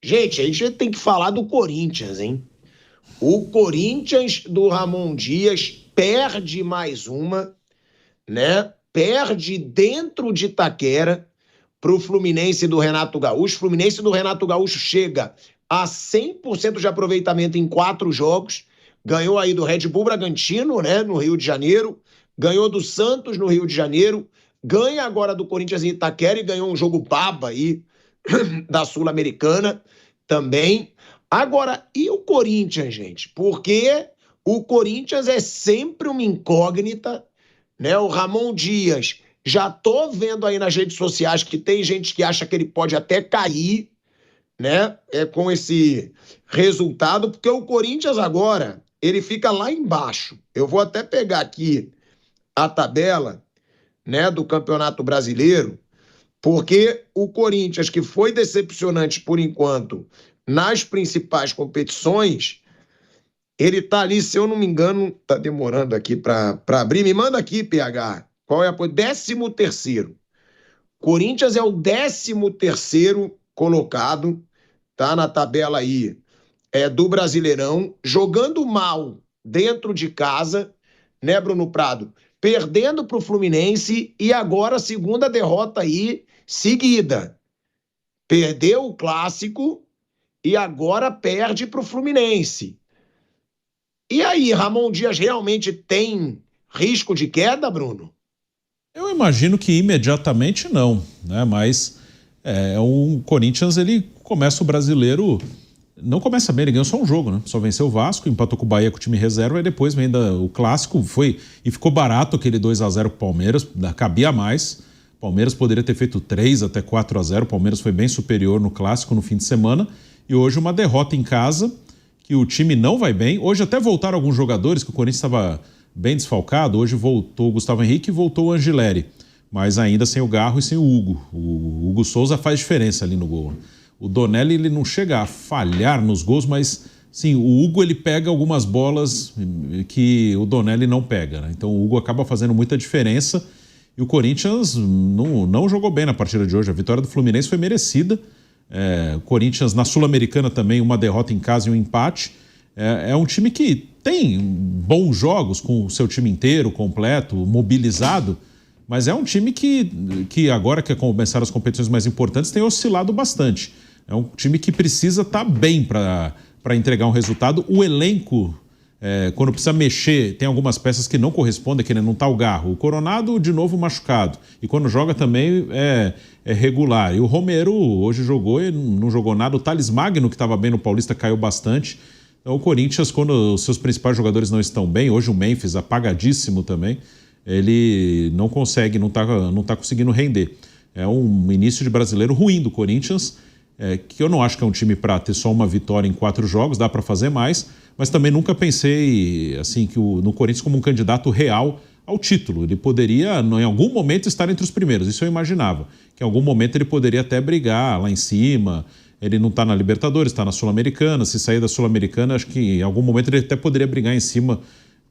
Gente, a gente tem que falar do Corinthians, hein? O Corinthians do Ramon Dias perde mais uma, né? Perde dentro de Itaquera para o Fluminense do Renato Gaúcho. O Fluminense do Renato Gaúcho chega a 100% de aproveitamento em 4 jogos. Ganhou aí do Red Bull Bragantino, né, no Rio de Janeiro. Ganhou do Santos no Rio de Janeiro. Ganha agora do Corinthians em Itaquera e ganhou um jogo baba aí da Sul-Americana também. Agora, e o Corinthians, gente? Porque o Corinthians é sempre uma incógnita, né? O Ramon Dias, já tô vendo aí nas redes sociais que tem gente que acha que ele pode até cair, né? Com esse resultado, porque o Corinthians agora, ele fica lá embaixo. Eu vou até pegar aqui a tabela, né, do Campeonato Brasileiro, porque o Corinthians, que foi decepcionante por enquanto nas principais competições, ele tá ali, se eu não me engano, tá demorando aqui para abrir. Me manda aqui, PH. Qual é a 13º. Corinthians é o 13º colocado, tá na tabela aí, do Brasileirão, jogando mal dentro de casa, né, Bruno Prado? Perdendo para o Fluminense e agora a segunda derrota aí seguida. Perdeu o Clássico e agora perde para o Fluminense. E aí, Ramon Dias realmente tem risco de queda, Bruno? Eu imagino que imediatamente não, né? Mas o Corinthians, ele começa o Brasileiro, não começa bem, ele ganhou só um jogo, né? Só venceu o Vasco, empatou com o Bahia com o time reserva e depois vem o Clássico, e ficou barato aquele 2-0 pro Palmeiras, cabia mais. O Palmeiras poderia ter feito 3 até 4-0, o Palmeiras foi bem superior no Clássico no fim de semana, e hoje uma derrota em casa, que o time não vai bem. Hoje até voltaram alguns jogadores, que o Corinthians estava bem desfalcado. Hoje voltou o Gustavo Henrique e voltou o Angileri, mas ainda sem o Garro e sem o Hugo. O Hugo Souza faz diferença ali no gol. O Donelli, ele não chega a falhar nos gols, mas sim, o Hugo, ele pega algumas bolas que o Donelli não pega, né? Então o Hugo acaba fazendo muita diferença e o Corinthians não jogou bem na partida de hoje. A vitória do Fluminense foi merecida. O Corinthians na Sul-Americana também, uma derrota em casa e um empate. É um time que tem bons jogos com o seu time inteiro, completo, mobilizado, mas é um time que agora que começaram as competições mais importantes tem oscilado bastante. É um time que precisa estar bem para entregar um resultado. O elenco, quando precisa mexer, tem algumas peças que não correspondem, que não está o Garro. O Coronado, de novo, machucado. E quando joga também é regular. E o Romero hoje jogou e não jogou nada. O Thales Magno, que estava bem no Paulista, caiu bastante. Então, o Corinthians, quando os seus principais jogadores não estão bem, hoje o Memphis apagadíssimo também, ele não consegue, não tá conseguindo render. É um início de Brasileiro ruim do Corinthians, que eu não acho que é um time para ter só uma vitória em 4 jogos, dá para fazer mais, mas também nunca pensei assim no Corinthians como um candidato real ao título. Ele poderia, em algum momento, estar entre os primeiros, isso eu imaginava, que em algum momento ele poderia até brigar lá em cima. Ele não está na Libertadores, está na Sul-Americana. Se sair da Sul-Americana, acho que em algum momento ele até poderia brigar em cima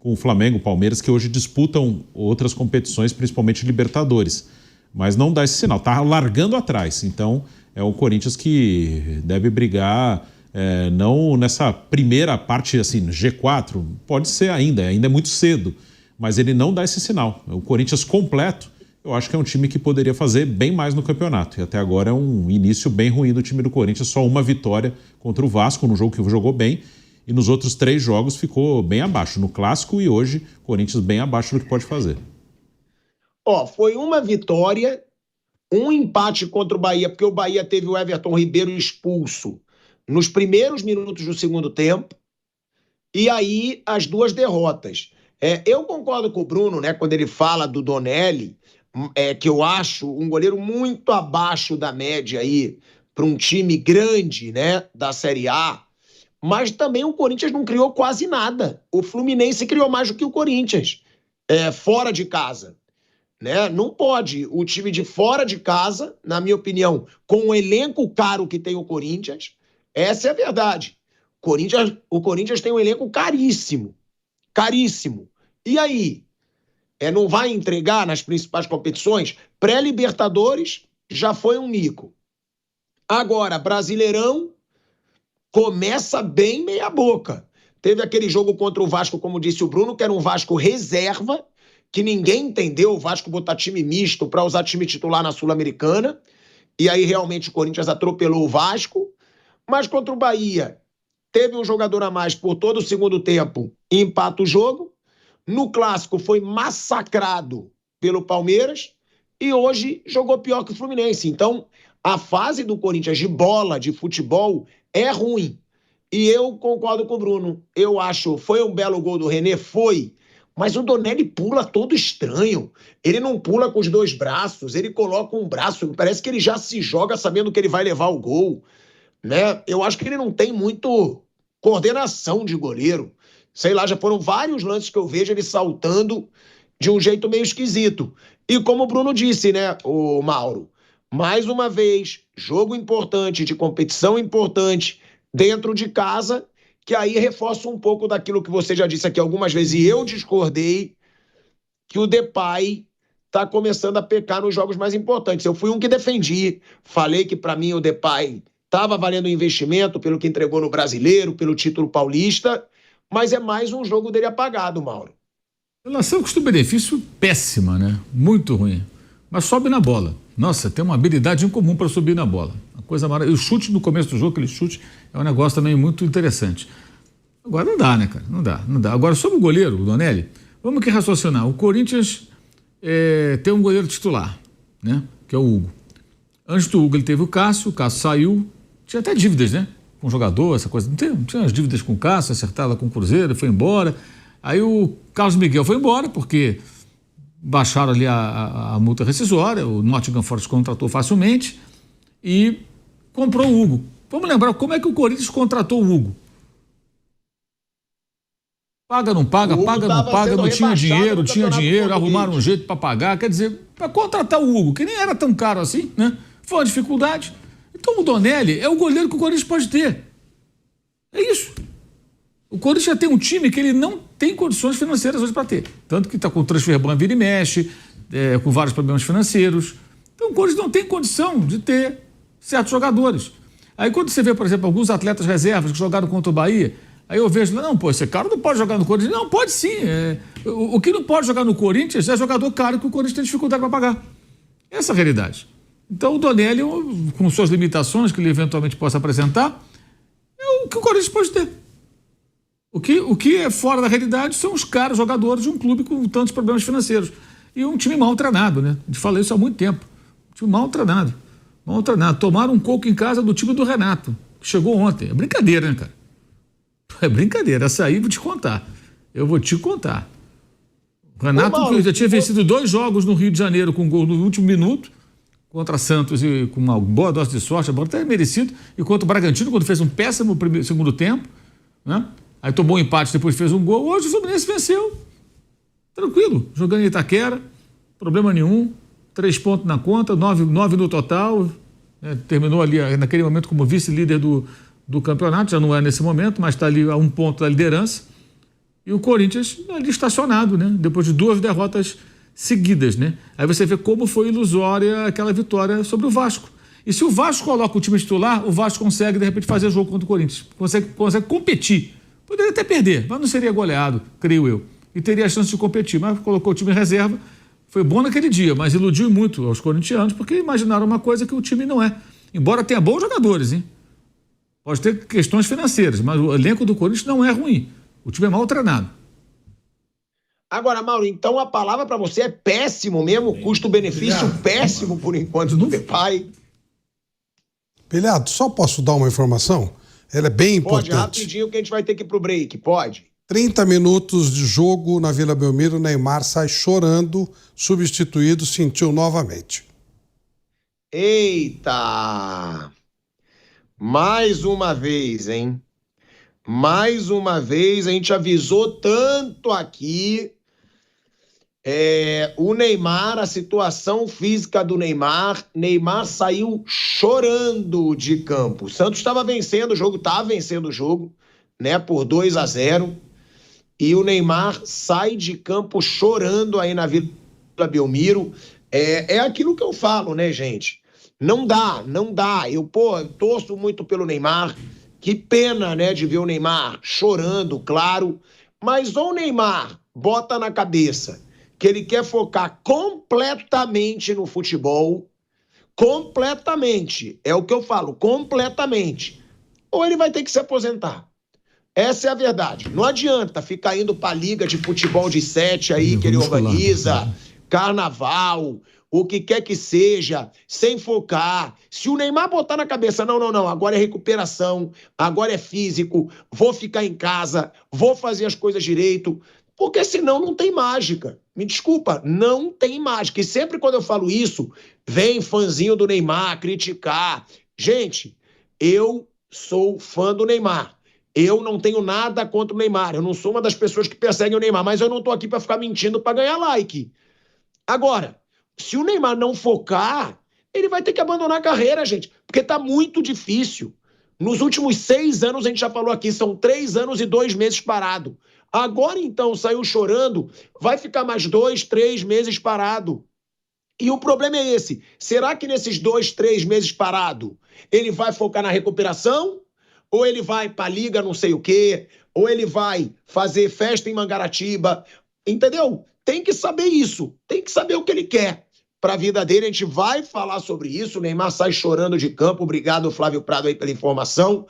com o Flamengo, o Palmeiras, que hoje disputam outras competições, principalmente Libertadores. Mas não dá esse sinal, está largando atrás. Então é o Corinthians que deve brigar, não nessa primeira parte, assim, G4, pode ser ainda é muito cedo, mas ele não dá esse sinal. O Corinthians completo, eu acho que é um time que poderia fazer bem mais no campeonato. E até agora é um início bem ruim do time do Corinthians. Só uma vitória contra o Vasco, no jogo que jogou bem. E nos outros 3 jogos ficou bem abaixo. No Clássico e hoje, Corinthians bem abaixo do que pode fazer. Foi uma vitória, um empate contra o Bahia, porque o Bahia teve o Everton Ribeiro expulso nos primeiros minutos do segundo tempo. E aí, as 2 derrotas. Eu concordo com o Bruno, né, quando ele fala do Donelli, que eu acho um goleiro muito abaixo da média aí para um time grande, né, da Série A, mas também o Corinthians não criou quase nada. O Fluminense criou mais do que o Corinthians, fora de casa, né? Não pode o time de fora de casa, na minha opinião, com o elenco caro que tem o Corinthians, essa é a verdade. O Corinthians tem um elenco caríssimo, caríssimo. E aí? Não vai entregar nas principais competições? Pré-Libertadores já foi um mico. Agora, Brasileirão, começa bem meia boca. Teve aquele jogo contra o Vasco, como disse o Bruno, que era um Vasco reserva, que ninguém entendeu, o Vasco botar time misto para usar time titular na Sul-Americana, e aí realmente o Corinthians atropelou o Vasco, mas contra o Bahia teve um jogador a mais por todo o segundo tempo e empata o jogo. No Clássico foi massacrado pelo Palmeiras e hoje jogou pior que o Fluminense. Então, a fase do Corinthians de bola, de futebol, é ruim. E eu concordo com o Bruno. Eu acho, foi um belo gol do René? Foi. Mas o Donelli pula todo estranho. Ele não pula com os dois braços, ele coloca um braço. Parece que ele já se joga sabendo que ele vai levar o gol, né? Eu acho que ele não tem muito coordenação de goleiro. Sei lá, já foram vários lances que eu vejo ele saltando de um jeito meio esquisito. E como o Bruno disse, né, o Mauro? Mais uma vez, jogo importante, de competição importante, dentro de casa, que aí reforça um pouco daquilo que você já disse aqui algumas vezes, e eu discordei, que o Depay está começando a pecar nos jogos mais importantes. Eu fui um que defendi, falei que para mim o Depay estava valendo investimento pelo que entregou no Brasileiro, pelo título paulista, mas é mais um jogo dele apagado, Mauro. Relação custo-benefício péssima, né? Muito ruim. Mas sobe na bola. Nossa, tem uma habilidade incomum para subir na bola. Uma coisa maravilhosa. O chute no começo do jogo, aquele chute, é um negócio também muito interessante. Agora não dá, né, cara? Não dá. Agora, sobre o goleiro, o Donelli, vamos aqui raciocinar. O Corinthians tem um goleiro titular, né? Que é o Hugo. Antes do Hugo, ele teve o Cássio saiu. Tinha até dívidas, né? Com o jogador, essa coisa. Não tinha as dívidas com o Cássio, acertada com o Cruzeiro, foi embora. Aí o Carlos Miguel foi embora, porque baixaram ali a multa rescisória, o Nottingham Forest contratou facilmente e comprou o Hugo. Vamos lembrar como é que o Corinthians contratou o Hugo. Paga, não paga, não tinha dinheiro, arrumaram um jeito para pagar, quer dizer, para contratar o Hugo, que nem era tão caro assim, né? Foi uma dificuldade. Então o Donelli é o goleiro que o Corinthians pode ter. É isso. O Corinthians já tem um time que ele não tem condições financeiras hoje para ter. Tanto que está com o transfer ban vira e mexe, com vários problemas financeiros. Então o Corinthians não tem condição de ter certos jogadores. Aí quando você vê, por exemplo, alguns atletas reservas que jogaram contra o Bahia, aí eu vejo, não, pô, esse cara não pode jogar no Corinthians. Não, pode sim. O que não pode jogar no Corinthians é jogador caro que o Corinthians tem dificuldade para pagar. Essa é a realidade. Então o Donelli, com suas limitações que ele eventualmente possa apresentar, é o que o Corinthians pode ter. O que é fora da realidade são os caras, jogadores de um clube com tantos problemas financeiros. E um time mal treinado, né? A gente fala isso há muito tempo. Um time mal treinado. Mal treinado. Tomaram um coco em casa do time do Renato, que chegou ontem. É brincadeira, né, cara? É brincadeira. Essa aí eu vou te contar. Eu vou te contar. O Renato já tinha vencido 2 jogos no Rio de Janeiro com gol no último minuto, contra Santos e com uma boa dose de sorte, até merecido, e contra o Bragantino, quando fez um péssimo segundo tempo, né? Aí tomou um empate, depois fez um gol. Hoje o Fluminense venceu. Tranquilo. Jogando em Itaquera. Problema nenhum. 3 pontos na conta, 9 no total. Terminou ali, naquele momento, como vice-líder do campeonato. Já não é nesse momento, mas está ali a 1 ponto da liderança. E o Corinthians ali estacionado, né? Depois de 2 derrotas seguidas, né? Aí você vê como foi ilusória aquela vitória sobre o Vasco. E se o Vasco coloca o time titular, o Vasco consegue, de repente, fazer jogo contra o Corinthians. Consegue competir. Poderia até perder, mas não seria goleado, creio eu. E teria a chance de competir, mas colocou o time em reserva. Foi bom naquele dia, mas iludiu muito aos corintianos, porque imaginaram uma coisa que o time não é. Embora tenha bons jogadores, hein? Pode ter questões financeiras, mas o elenco do Corinthians não é ruim. O time é mal treinado. Agora, Mauro, então a palavra para você é péssimo mesmo, custo-benefício péssimo por enquanto do Depay. Pilhado, só posso dar uma informação? Ela é bem importante. Pode, rapidinho que a gente vai ter que ir pro break, pode. 30 minutos de jogo na Vila Belmiro, Neymar sai chorando, substituído, sentiu novamente. Eita! Mais uma vez, hein? Mais uma vez, a gente avisou tanto aqui. O Neymar, a situação física do Neymar saiu chorando de campo. O Santos estava vencendo o jogo, né, por 2-0, e o Neymar sai de campo chorando aí na Vila Belmiro. É aquilo que eu falo, né, gente? Não dá. Eu torço muito pelo Neymar, Que pena, né, de ver o Neymar chorando, claro. Mas ou o Neymar bota na cabeça que ele quer focar completamente no futebol, completamente, é o que eu falo, completamente, ou ele vai ter que se aposentar. Essa é a verdade. Não adianta ficar indo pra liga de futebol de 7 aí que ele organiza, carnaval, o que quer que seja, sem focar. Se o Neymar botar na cabeça, não, agora é recuperação, agora é físico, vou ficar em casa, vou fazer as coisas direito, porque senão não tem mágica. Me desculpa, não tem mágica. E sempre quando eu falo isso, vem fãzinho do Neymar criticar. Gente, eu sou fã do Neymar. Eu não tenho nada contra o Neymar. Eu não sou uma das pessoas que perseguem o Neymar, mas eu não tô aqui para ficar mentindo para ganhar like. Agora, se o Neymar não focar, ele vai ter que abandonar a carreira, gente, porque tá muito difícil. Nos últimos 6 anos, a gente já falou aqui, são 3 anos e 2 meses parado. Agora, então, saiu chorando, vai ficar mais 2, 3 meses parado. E o problema é esse. Será que nesses 2, 3 meses parado, ele vai focar na recuperação? Ou ele vai pra liga não sei o quê? Ou ele vai fazer festa em Mangaratiba? Entendeu? Tem que saber isso. Tem que saber o que ele quer para a vida dele. A gente vai falar sobre isso. O Neymar sai chorando de campo. Obrigado, Flávio Prado, aí pela informação.